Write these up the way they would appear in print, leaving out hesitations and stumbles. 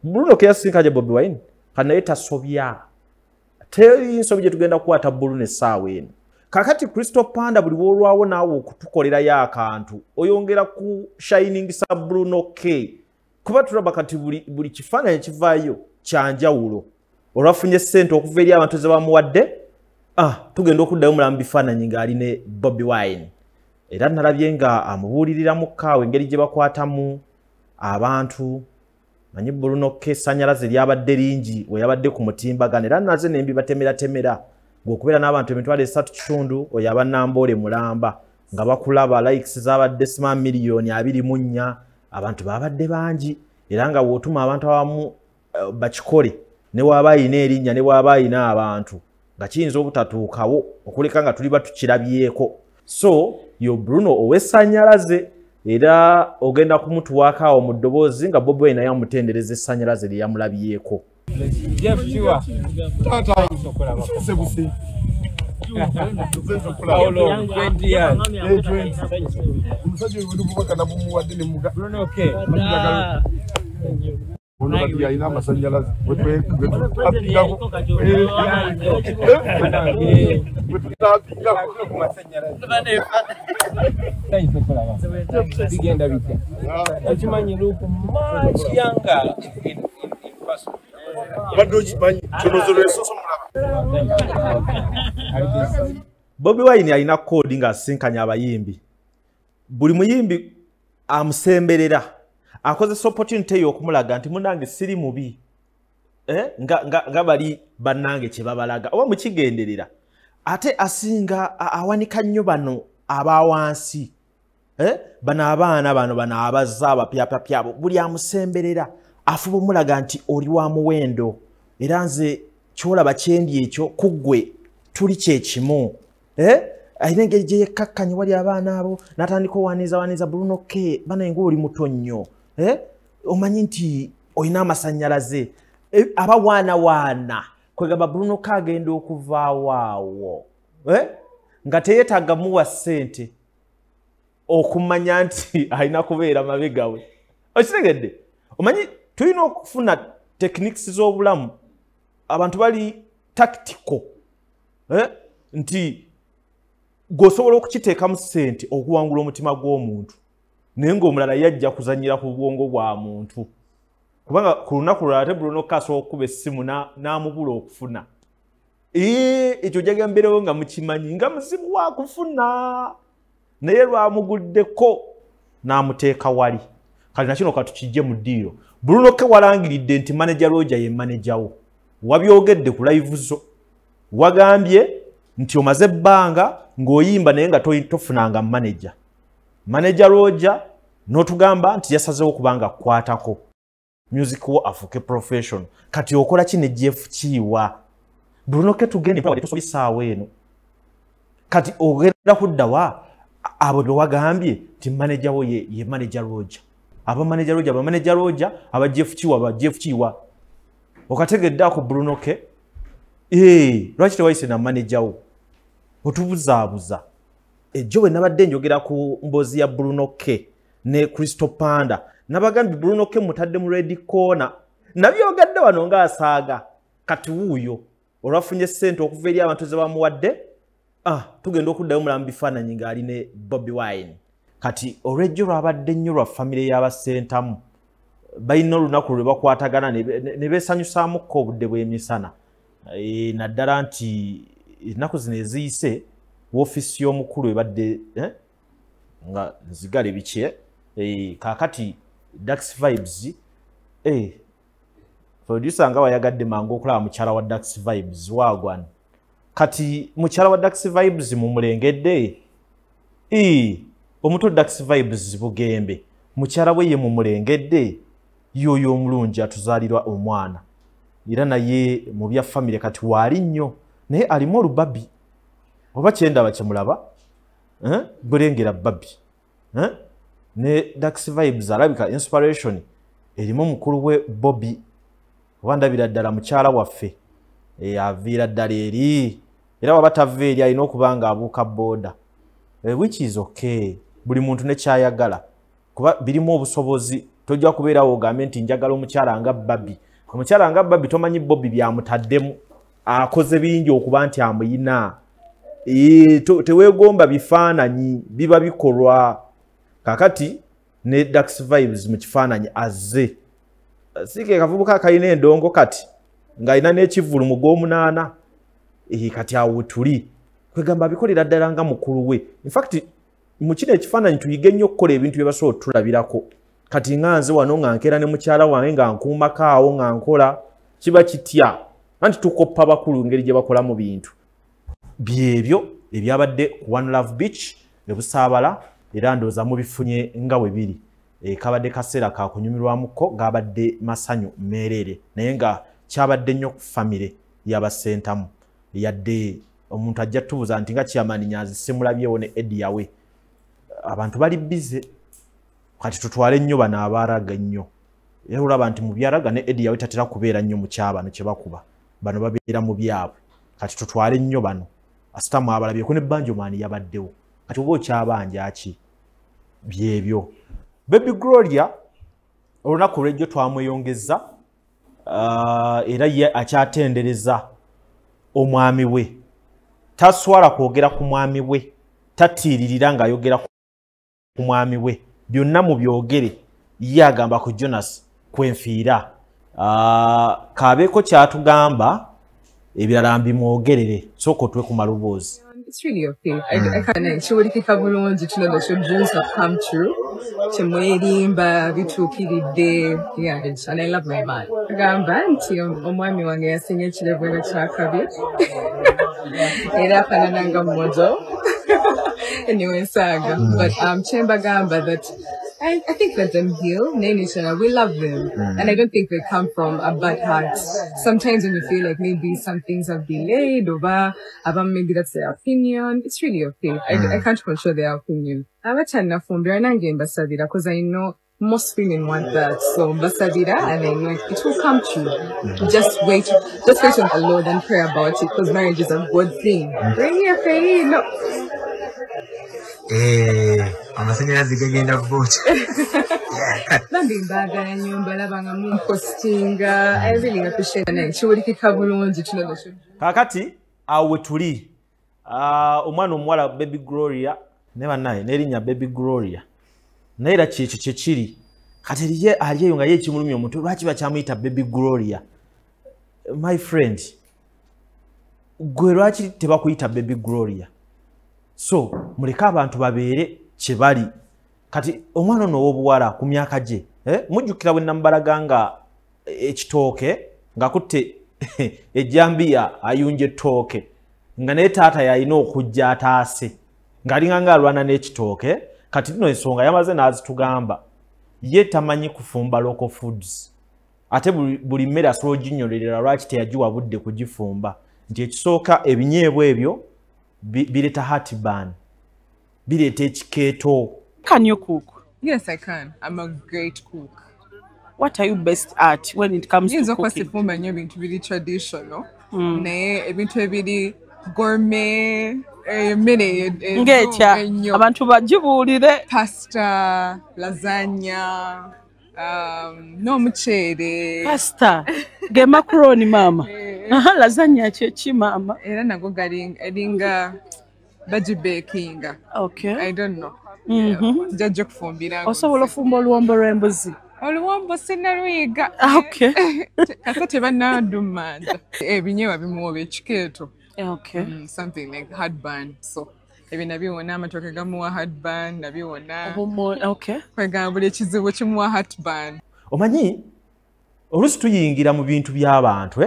Bruno K yasisinkanye Bobi Wine kana tasobya teri nsobi tugenda kukwata Bruno essaawa eno kakati Crystal Panda buli wolwawo naawe okutukolera ya akantu oyongera ku shining sa Bruno K kuba tulaba kati buli kifaananyi kivaayo kyanjawulo olwafunye ssente okuva eri abantu ze bamuwadde tugenda okuddayo mulamu bifaananyi ng'ali ne Bobi Wine era nalabye nga amubuulirira mu kkaawa engeri gye bakwatamu abantu manyi Bruno K essannyalaze lyabadde lingi we yabadde ku mutimbagano era naze nembi batemera ng'okubeera n'abantu emitwalo 3.5 oyo abannamboole mulamba nga bakulaba likes zabadde sima miliyoni 24 abantu babadde bangi era nga wootuma abantu abamu bakikole ne waba ayina erinnya ne waba ayina abantu nga kiyinza obutatuukawo okuleka nga tuli batukirabyeko so yo Bruno ow'essannyalaze era ogenda kumutuwaakaawo mu ddoboozi nga Bobi Wine yamutendereza essannyalaze lye yamulabyeko Bobi Wine alina kodi nga asinkanya abayimbi buli muyimbi amusemberera akozesa opportunity y'okumulaga nti munange siri mubi nga bali bannange kye babalaga oba mukigenderera ate asinga awanika nnyo bano abawansi bano abaana bano abazza abapyapyabo buli amusemberera afuba omulaga nti oli wa muwendo era nze kyolaba kyendi ekyo kuggwe tuli kyekimu ayina engeri gye yekkakkanye wali abaana abo n'atandika owaaniza Bruno K bana nga oli muto nnyo omanyi nti olina amasannyalaze abawaana kwegamba Bruno K agenda okuvaawo nga teyeetaaga muwa ssente okumanya nti alina kubeera mabega we okitegedde omanyi tulina okufuna techniques z'obulamu abantu bali tactical nti gwosobola okukiteekamu ssente okuwangula omutima gw'omuntu naye ng'omulala yajja kuzanyira ku bwongo bwa muntu kubanga ku lunaku lulala ate Bruno K asobola okukuba essimu n'amubula okufuna ekyo jagamberewo nga mukimanyi nga muzibu wa kufuna naye lwamuguddeko n'amuteeka wali kati nakino katukijje mu ddiiro Bruno K walangiridde nti manager Roger ye manager wo wabyogedde ku live zo wagambye nti omaze ebbanga ng'oyimba naye nga tofunanga manager Roger n'otugamba nti yasazeewo kubanga kwatako music wo afuke profession kati okola ki ne Jeff Kiwa Bruno K tugende tusobisaawo eno kati ogenda kuddawa abo be wagambye nti manager wo ye manager Roger aba manager Roger aba Jeff Kiwa okategedde ako Bruno K lwaki tewayise na manager wo otubuzaabuza ejjo bwe nabadde njogera ku mboozi ya Bruno K ne Crystal Panda nabagambye Bruno K mutadde mu red corner nabyogadde wano ng'asaaga kati wuuyo olwafunye ssente okuva eri abantu ze bamuwadde tugenda okuddayo mulamu bifaananyi ng'ali ne Bobi Wine kati olwejjo lwabadde nnyo lwa famire y'abasentamu balina olunaku lwe bakwatagana ne beesanyusaamukko obudde bw'emisana naddala nti ennaku zino eziyise woofiisi y'omukulu ebadde nga nzigale biki kaakati Dax Vibes producer nga wayagadde mangu okulaba mukyala wa Dax Vibes wagwan kati mukyala wa Dax Vibes mumulengedde omuto Dax Vibes Bugembe mukyala we ye mumulengedde yoyo omulungi atuzaalirwa omwana era naye mu bya family kati waali nnyo naye alimu olubabi oba kyenda bakimulaba bulengera babi ne Dax Vibes alabika inspiration erimu mukulu we Bobby oba ndabira ddala mukyala waffe aviira ddala eri era waba tava eri alina okuba nga abuuka boda which is okay buli muntu ne kyayagala kuba birimu obusobozi tojja kubeerawo ogambe nti njagala omukyala nga Babi. Omukyala nga Babi tomanyi Bobby byamutaddemu akoze bingi okuba nti amuyina. Teweegomba bifaananyi biba bikolwa. Kakati ne Dax Vibes mu kifaananyi azze. Sike kavubuka kalina endongo kati ng'alina n'ekivulu mu gw'omunaana. Kati awo tuli. Kwegamba bikolera ddala nga mukulu we. In fact mu kino ekifaananyi tuyige nnyo okukola ebintu bye basobola tulabirako. Kati nga nze wano nga nkeera ne mukyala wange nga nkuumakaawo nga nkola kiba kitya. Anti tukoppa bakulu ngeri gye bakola mu bintu. Byebyo ebyabadde ku One Love Beach ebusaabala era ndowooza mubifunye nga bwe biri. Kabadde kaseera ka kunyumirwamuko gabadde masanyu mmeerere naye nga kyabadde nnyo ku famire y'abasentamu yadde omuntu ajja tubuuza nti nga Chairman Nyanzi simulabyewo ne Eddie yawe. Abantu bali bize kati tutwale nnyo bano abaaraga nnyo. Era olaba nti mu byaraga ne Eddie yawe tatera kubeera nnyo mu kyabano kye bakuba. Bano babeera mu byabwe. Kati tutwale nnyo bano. Asitamu abalabyeko ne Banjoman yabaddewo. Kati oba okyabanja ki? Byebyo. Baby Gloria olunaku lw'ejjo twamweyongeza era ye akyatendereza omwami we. Taswala kwogera ku mwami we. Tatiiririra ng'ayogera ku mwami we. Byonna mu byogere ye agamba ku Jonas kwenfiira. Kabeeko kyatugamba ebirala mbimwogerere sooka otwe ku maloboozi. It's really okay. I can't. She would keep a balloon to know that your dreams have come true. Chimwerimba, bitukiride, yeah, and I love my man. Gamba, nti omwami wange yasinye chilebwe chakabi. Era fanananga mojo. Anyway, saga. But Chemba Gamba that I think let them heal. We love them. And I don't think they come from a bad heart. Sometimes when you feel like maybe some things have delayed or maybe that's their opinion, it's really okay. I can't control their opinion. I'm a chana from Biranange Ambassador because I know most women want that. So Ambassador, and I know it will come true. Just wait on the Lord and pray about it because marriage is a good thing. Amasanyalaze gagenda boat. Nambimbaga nyumba labanga mu postinga. I really appreciate it. Chiwuliki kabulungi tuno. Kakati awe tuli. Omwana omuwala Baby Gloria neba naye nerinnya Baby Gloria. Naira kiri. Kati ye aliyeyo nga ye kimulumya omuntu lwaki bakyamuyita Baby Gloria. My friend. Gwe lwaki tebakuyita Baby Gloria? So, muleka abantu babeere kye bali. Kati omwana ono w'obuwala ku myaka gye, mujjukira bwe nambalaga nga ekitooke ng'akutte ejjambiya ayunja ettooke nga naye taata yalina okujja ataase ng'alinga ng'alwana n'ekitooke. Kati nno ensonga yamaze n'azitugamba ye tamanyi kufumba local foods. Ate buli mmere asobola oginnyollerera lwaki teyagiwa budde kugifumba. Nti ekisooka ebinyeebwa ebyo bireta heartburn. Bireta ekikeeto. Can you cook? Yes, I can. I'm a great cook. What are you best at when it comes to cooking? Kwasifumba nyo bintu biri traditional. Ne ebintu ebiri gourmet. Ngetya abantu bajibuulire. Pasta, lasagna, no muchere. Pasta. Ge macaroni mama. Lasagna chechi mama. Era nago galinga baji baking. Okay. I don't know. Jajo kufumbira. Osobola ofumba oluwombo lw'embuzi. Oluwombo sinnaluyiga. Okay. Kasete bannadumanja. Ebinyeebwa bimuwa ekikeeto. Okay. Something like heartburn. So ebi nabiwona amatooke gamuwa heartburn, nabiwona. Okay. Kwegamba buli ekizibu kimuwa heartburn. Omanyi oluusi tuyingira mu bintu by'abantu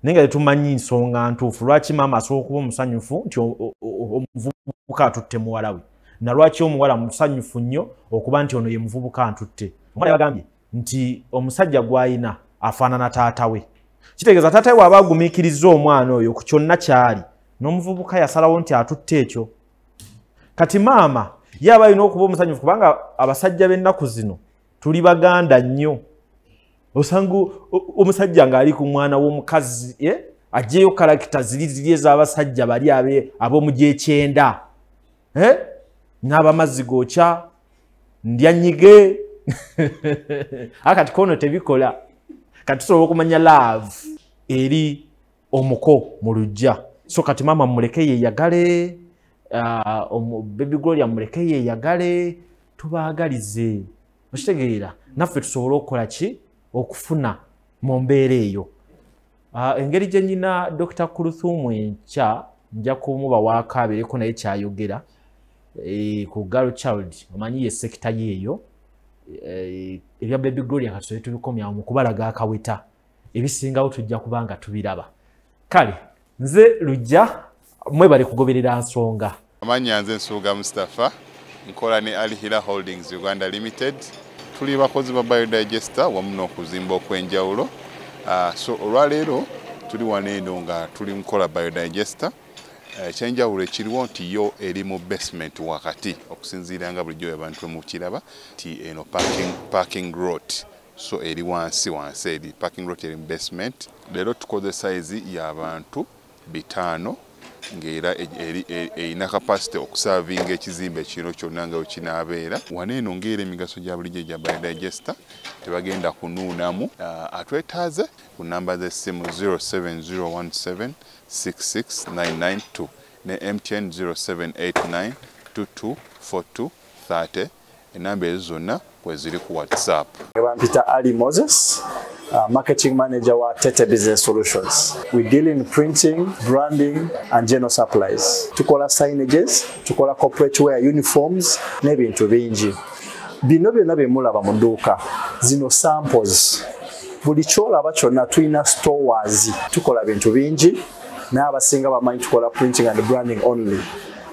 naye nga tetumanyi nsonga ntuufu lwaki maama asobola okuba omusanyufu nti omuvubuka atutte muwala we na lwaki omuwala musanyufu nnyo okuba nti ono ye muvubuka antutte. Omwana yagambye nti omusajja gw'ayina afaanana taata we. Kitegeeza taata we aba agumiikiriza omwana oyo ku kyonna kyali n'omuvubuka yasalawo nti atutte ekyo. Kati maama ye aba alina okuba omusanyufu kubanga abasajja b'ennaku zino tuli baganda nnyo. Osanga omusajja ng'ali ku mwana w'omukazi aggyeyo kalakita ziri ez'abasajja bali ab'omu gy'ekyenda n'abamazzi gookya ndya nnyige akati kono tebikola kati tusobola okumanya love eri omuko mu lujja so kati mama muleke yeyagale baby Gloria muleke yeyagale tubaagalize okitegeera naffe tusobola okukola ki okufuna mu mbeera eyo engeri gye nyina Dr. Kuruthumu enkya nja kumuba waakabereko naye kyayogera ku Girl Child omanyi ye sekita yeeyo ebya baby Gloria katusobe tubikomya mu kubalaga akaweta ebisingawo tujja kubanga tubiraba kale nze lujja mwebale kugoberera nsonga amanya nze Nsuuga Mustafa nkola ne Al Hilal Holdings Uganda Limited tuli bakozi ba biodigester wamu n'okuzimba okwenjawulo so olwaleero tuli waneeno nga tuli nkola biodigester ekyenjawulo ekiriwo nti yo eri mu basement wakati okusinziira nga bulijjo abantu mu kiraba ti eno parking lot so eri wansi eri parking lot eri mu basement leero tukoze size y'abantu 5 ng'era erina capacity okusavinga ekizimbe kino kyonna nga wekinaabeera waneeno ng'era emigaso gya bulijjo gya biodigester tebagenda kunuunamu atwetaaze ku namba z'essimu 07017669992 ne MTN 0789224230 enamba ezo zonna kweziri ku WhatsApp. Peter Ali Moses, marketing manager wa Tete Business Solutions. We deal in printing, branding and general supplies. Tukola signages, tukola corporate wear uniforms n'ebintu bingi. Bino byonna bye mulaba mu dduuka zino samples. Buli kyolaba kyonna tulina stores tukola bintu bingi n'abasinga bamanyi tukola printing and branding only.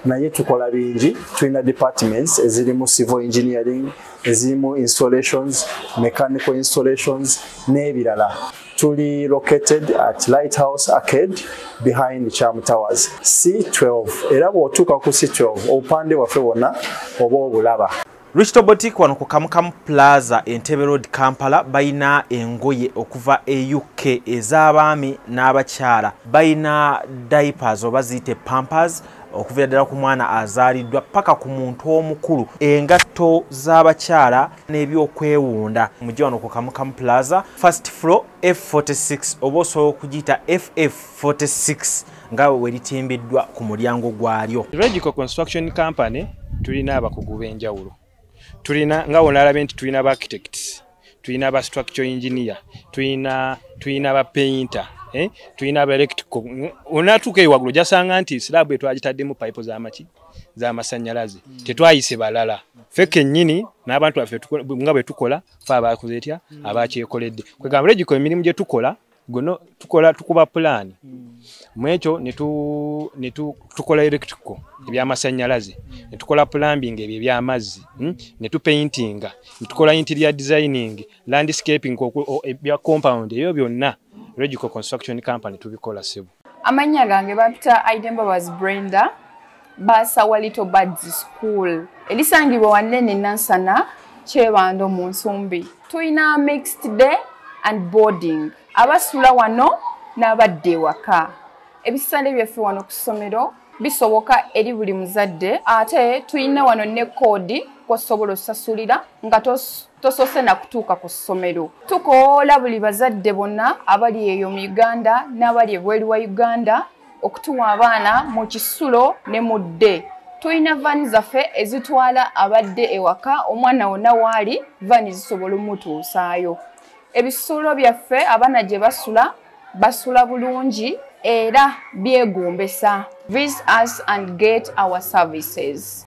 Naye tukola bingi tulina departments ezirimu civil engineering, ezirimu installations, mechanical installations n'ebirala. Tuli located at Lighthouse Arcade behind Charm Towers C12 era bw'otuuka ku C12 obupande waffe bwonna oba obulaba. Richto Boutique wano ku Kamukamu Plaza Entebbe Road Kampala bayina engoye okuva e UK ez'abaami n'abakyala bayina diapers oba ziyite pampers okuva ddala ku mwana azaaliddwa paka ku muntu omukulu engatto z'abakyala n'ebyokwewunda mujje wano ku Kamukamu Plaza first floor F46 oba osobola okugiyita FF46 nga we litimbiddwa ku mulyango gwalyo. Logical Construction Company tulina abakugu b'enjawulo. Tulina nga onalaba nti tulina ba architects, tulina ba structural engineer, tulina ba painter, tulina ba electrical. Onatuuka ewagulu jasanga nti slab etwagitaddemu pipe z'amasannyalaze tetwayise balala. Feke nnyini n'abantu baffe nga bwe tukola fe abakuzetya abakyekoledde. Kwegamba logical emirimu gye tukola gono tukuba plan. Mwekyo ne tukola electrical ebyamasannyalaze, ne tukola plumbing eby'amazzi, ne tupaintinga, ne tukola interior designing, landscaping ebya compound ebyo byonna Logical Construction Company tubikola sebo. Amanya gange bapita Aidemba was Brenda basa wa Little Birds School elisangibwa wanene Nansana Kyebando mu Nsumbi. Tuyina mixed day and boarding abasula wano n'abadde waka. Ebisale byaffe wano ku ssomero bisoboka eri buli muzadde ate tuyina wano ne kodi kw'osobola osasulira nga tosose na kutuuka ku ssomero. Tukoola buli bazadde bonna abali eyo mu Uganda n'abali ebweru wa Uganda okutuwa abaana mu kisulo ne mu dde. Tuyina vani zaffe ezitwala abadde ewaka omwana wonna waali vani zisobola omutuusaayo. Ebisulo byaffe abaana gye basula bulungi era byegombesa. Visit us and get our services.